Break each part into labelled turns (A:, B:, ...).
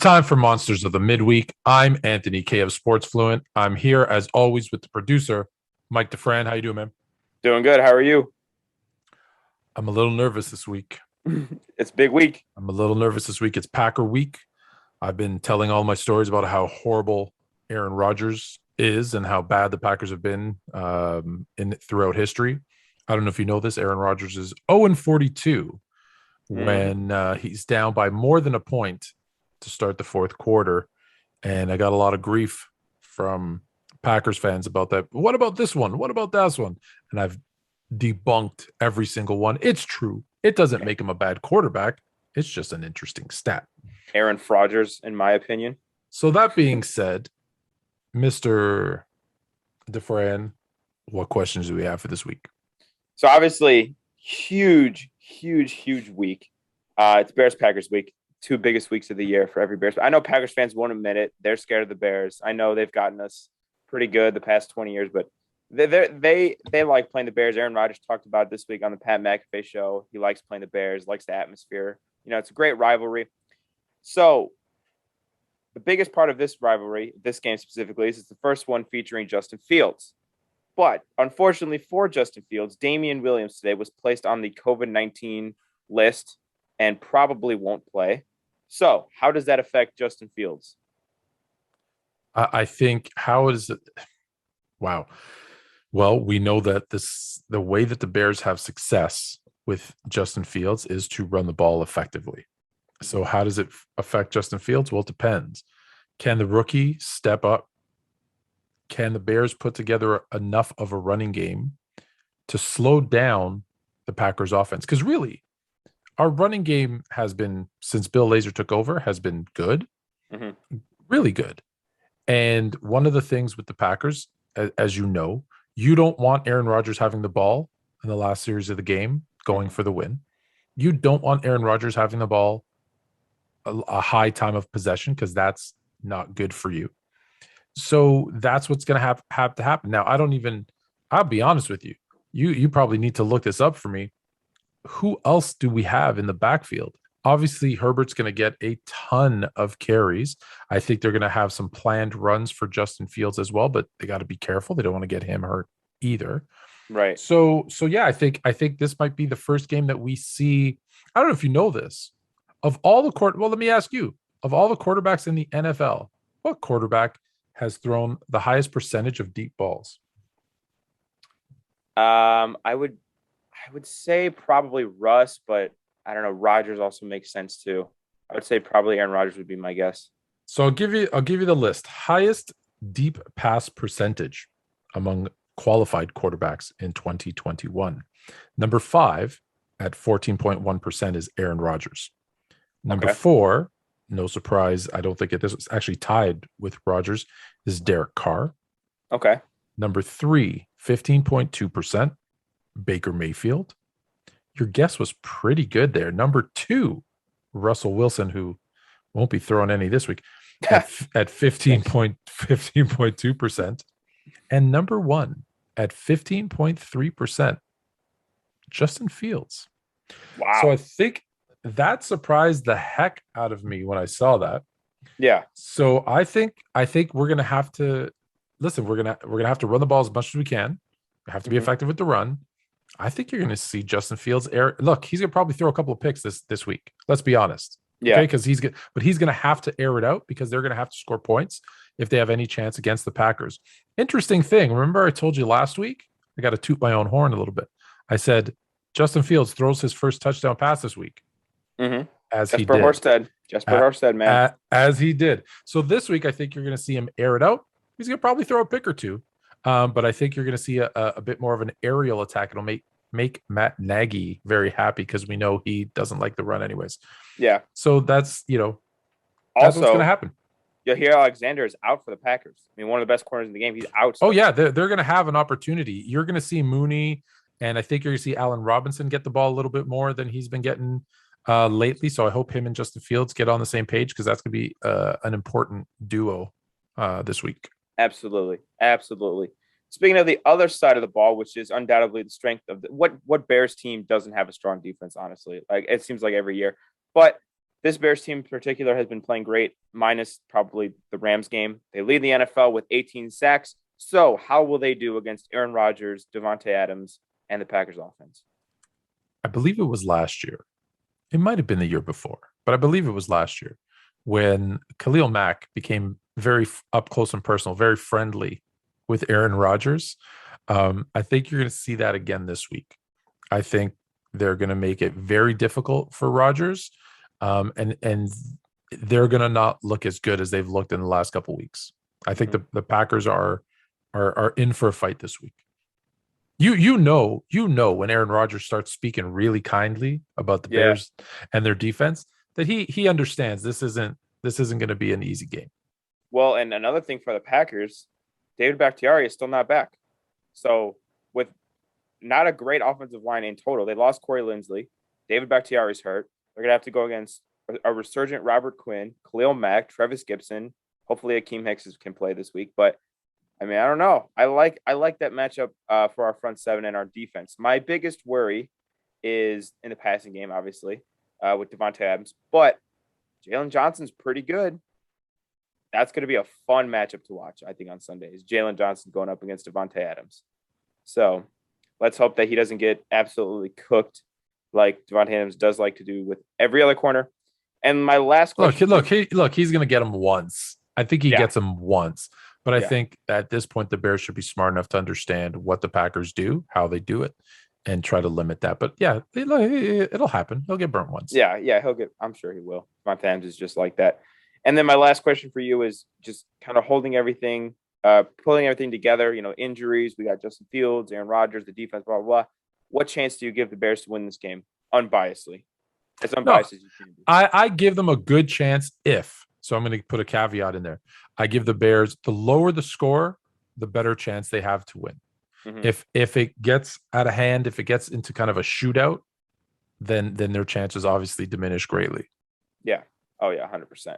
A: time for Monsters of the Midweek. I'm Anthony K of Sports Fluent. I'm here as always with the producer, Mike DeFran. How you doing, man?
B: Doing good. How are you?
A: I'm a little nervous this week.
B: It's big week.
A: It's Packer week. I've been telling all my stories about how horrible Aaron Rodgers is and how bad the Packers have been throughout history. I don't know if you know this. Aaron Rodgers is 0-42 when he's down by more than a point to start the fourth quarter. And I got a lot of grief from Packers fans about that. What about this one? What about that one? And I've debunked every single one. It's true. It doesn't make him a bad quarterback. It's just an interesting stat.
B: Aaron Rodgers, in my opinion.
A: So that being said, Mr. DeFran, what questions do we have for this week?
B: So obviously, huge week. It's Bears-Packers week. Two biggest weeks of the year for every Bears. I know Packers fans won't admit it. They're scared of the Bears. I know they've gotten us pretty good the past 20 years, but they like playing the Bears. Aaron Rodgers talked about it this week on the Pat McAfee show. He likes playing the Bears, likes the atmosphere. You know, it's a great rivalry. So the biggest part of this rivalry, this game specifically, is it's the first one featuring Justin Fields. But unfortunately for Justin Fields, Damian Williams today was placed on the COVID-19 list and probably won't play. So how does that affect Justin Fields?
A: I think how is it? Wow. Well, we know that the way that the Bears have success with Justin Fields is to run the ball effectively. So how does it affect Justin Fields? Well, it depends. Can the rookie step up? Can the Bears put together enough of a running game to slow down the Packers offense? Because really, our running game has been, since Bill Lazor took over, has been good, really good. And one of the things with the Packers, as you know, you don't want Aaron Rodgers having the ball in the last series of the game going for the win. You don't want Aaron Rodgers having the ball a high time of possession because that's not good for you. So that's what's going to have to happen. Now, I'll be honest with you. You probably need to look this up for me. Who else do we have in the backfield? Obviously, Herbert's going to get a ton of carries. I think they're going to have some planned runs for Justin Fields as well, but they got to be careful. They don't want to get him hurt either.
B: Right.
A: So yeah, I think this might be the first game that we see. I don't know if you know this. Of all the well, let me ask you. Of all the quarterbacks in the NFL, what quarterback has thrown the highest percentage of deep balls?
B: I would say probably Russ, but I don't know. Rodgers also makes sense too. I would say probably Aaron Rodgers would be my guess.
A: So I'll give you the list. Highest deep pass percentage among qualified quarterbacks in 2021. Number 5 at 14.1% is Aaron Rodgers. Number 4, no surprise, I don't think this was actually tied with Rodgers, is Derek Carr.
B: Okay.
A: Number 3, 15.2%, Baker Mayfield. Your guess was pretty good there. Number 2, Russell Wilson, who won't be throwing any this week, at 15.2%. And number 1 at 15.3%, Justin Fields.
B: Wow.
A: So I think that surprised the heck out of me when I saw that.
B: Yeah.
A: So I think we're gonna have to listen. We're gonna have to run the ball as much as we can. We have to be effective with the run. I think you're gonna see Justin Fields look. He's gonna probably throw a couple of picks this week. Let's be honest.
B: Yeah.
A: Okay, because he's gonna have to air it out because they're gonna have to score points if they have any chance against the Packers. Interesting thing. Remember, I told you last week. I got to toot my own horn a little bit. I said Justin Fields throws his first touchdown pass this week. As he did.
B: Jesper Horsted, man.
A: As he did. So this week, I think you're going to see him air it out. He's going to probably throw a pick or two. But I think you're going to see a bit more of an aerial attack. It'll make Matt Nagy very happy because we know he doesn't like the run anyways.
B: Yeah.
A: So that's
B: also
A: what's going to happen.
B: Yahir Alexander is out for the Packers. I mean, one of the best corners in the game. He's out.
A: Oh, yeah. They're going to have an opportunity. You're going to see Mooney, and I think you're going to see Allen Robinson get the ball a little bit more than he's been getting lately. So I hope him and Justin Fields get on the same page because that's going to be an important duo this week.
B: Absolutely. Speaking of the other side of the ball, which is undoubtedly the strength of what Bears team doesn't have a strong defense, honestly. Like it seems like every year. But this Bears team in particular has been playing great, minus probably the Rams game. They lead the NFL with 18 sacks. So how will they do against Aaron Rodgers, Devontae Adams, and the Packers offense?
A: I believe it was last year. It might have been the year before, but I believe it was last year when Khalil Mack became very up close and personal, very friendly with Aaron Rodgers. I think you're going to see that again this week. I think they're going to make it very difficult for Rodgers, and they're going to not look as good as they've looked in the last couple of weeks. I think the Packers are in for a fight this week. You know when Aaron Rodgers starts speaking really kindly about the Bears and their defense, that he understands this isn't going to be an easy game.
B: Well, and another thing for the Packers, David Bakhtiari is still not back. So with not a great offensive line in total, they lost Corey Linsley. David Bakhtiari's hurt. They're gonna have to go against a resurgent Robert Quinn, Khalil Mack, Travis Gibson. Hopefully, Akeem Hicks can play this week, but I mean, I don't know. I like that matchup for our front seven and our defense. My biggest worry is in the passing game, obviously, with Devontae Adams. But Jalen Johnson's pretty good. That's going to be a fun matchup to watch, I think, on Sundays. Jalen Johnson going up against Devontae Adams. So let's hope that he doesn't get absolutely cooked like Devontae Adams does like to do with every other corner. And my last question.
A: Look, he's going to get him once. I think he gets him once. But I think at this point, the Bears should be smart enough to understand what the Packers do, how they do it, and try to limit that. But yeah, it'll happen. He'll get burnt once.
B: Yeah, he'll get. I'm sure he will. Devontae Adams is just like that. And then my last question for you is just kind of holding everything, pulling everything together. You know, injuries. We got Justin Fields, Aaron Rodgers, the defense, blah blah blah. What chance do you give the Bears to win this game unbiasedly? As unbiased as you can be.
A: I give them a good chance if. So I'm going to put a caveat in there. I give the Bears, the lower the score, the better chance they have to win. Mm-hmm. If it gets out of hand, if it gets into kind of a shootout, then their chances obviously diminish greatly.
B: Yeah. Oh yeah, 100%.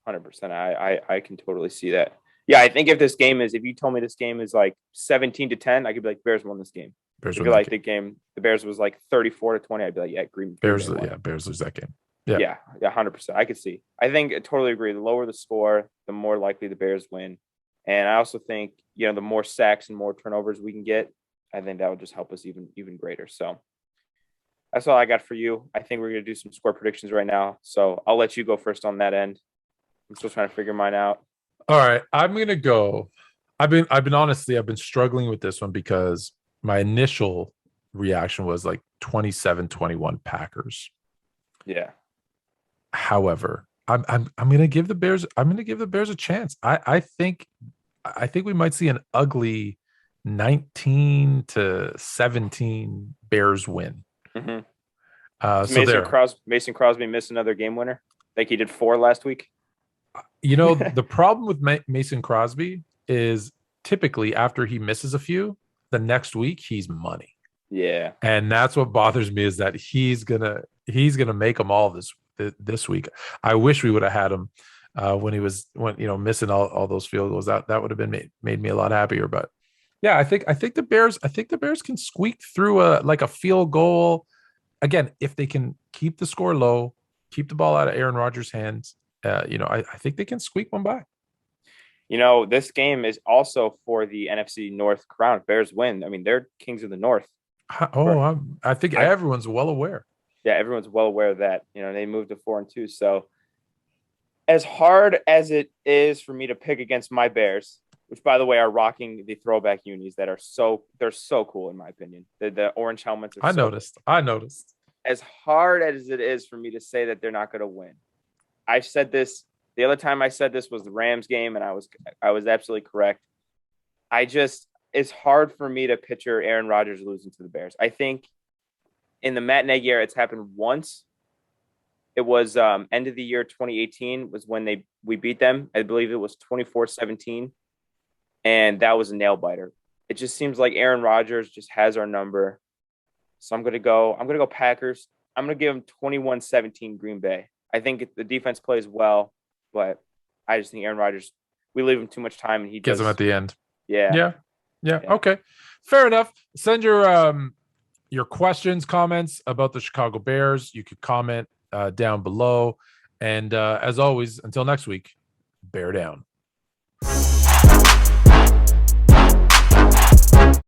B: 100%. I can totally see that. Yeah, I think if you told me this game is like 17-10, I could be like, Bears won this game. If you like the game, the Bears was like 34-20, I'd be like, yeah, Green
A: Bears lose that game.
B: Yeah, 100%. I could see. I think I totally agree. The lower the score, the more likely the Bears win. And I also think, the more sacks and more turnovers we can get, I think that would just help us even greater. So that's all I got for you. I think we're going to do some score predictions right now. So I'll let you go first on that end. I'm still trying to figure mine out.
A: All right. I'm going to go. I've been struggling with this one because my initial reaction was like 27-21 Packers.
B: Yeah.
A: However, I'm going to give the Bears. I'm going to give the Bears a chance. I think we might see an ugly 19-17 Bears win.
B: Mm-hmm. Mason Crosby missed another game winner, like he did 4 last week.
A: The problem with Mason Crosby is typically after he misses a few, the next week he's money.
B: Yeah,
A: and that's what bothers me is that he's gonna make them all this week. I wish we would have had him when missing all those field goals. That would have been made me a lot happier. But yeah, I think the Bears can squeak through a field goal again if they can keep the score low, keep the ball out of Aaron Rodgers' hands. I think they can squeak one by.
B: This game is also for the NFC North crown. Bears win. I mean, they're kings of the North.
A: I think everyone's well aware.
B: Yeah, everyone's well aware of that. They moved to 4-2. So as hard as it is for me to pick against my Bears, which by the way are rocking the throwback unis that are they're so cool in my opinion. The orange helmets are
A: I noticed.
B: As hard as it is for me to say that they're not going to win. I've said this. The other time I said this was the Rams game, and I was absolutely correct. It's hard for me to picture Aaron Rodgers losing to the Bears. I think in the Matt Nagy era, it's happened once. It was end of the year 2018 was when we beat them. I believe it was 24-17, and that was a nail biter. It just seems like Aaron Rodgers just has our number. So I'm gonna go Packers. I'm gonna give them 21-17 Green Bay. I think the defense plays well, but I just think Aaron Rodgers, we leave him too much time, and he
A: gets him at the end.
B: Yeah.
A: Okay, fair enough. Send your questions, comments about the Chicago Bears. You could comment down below. And as always, until next week, bear down.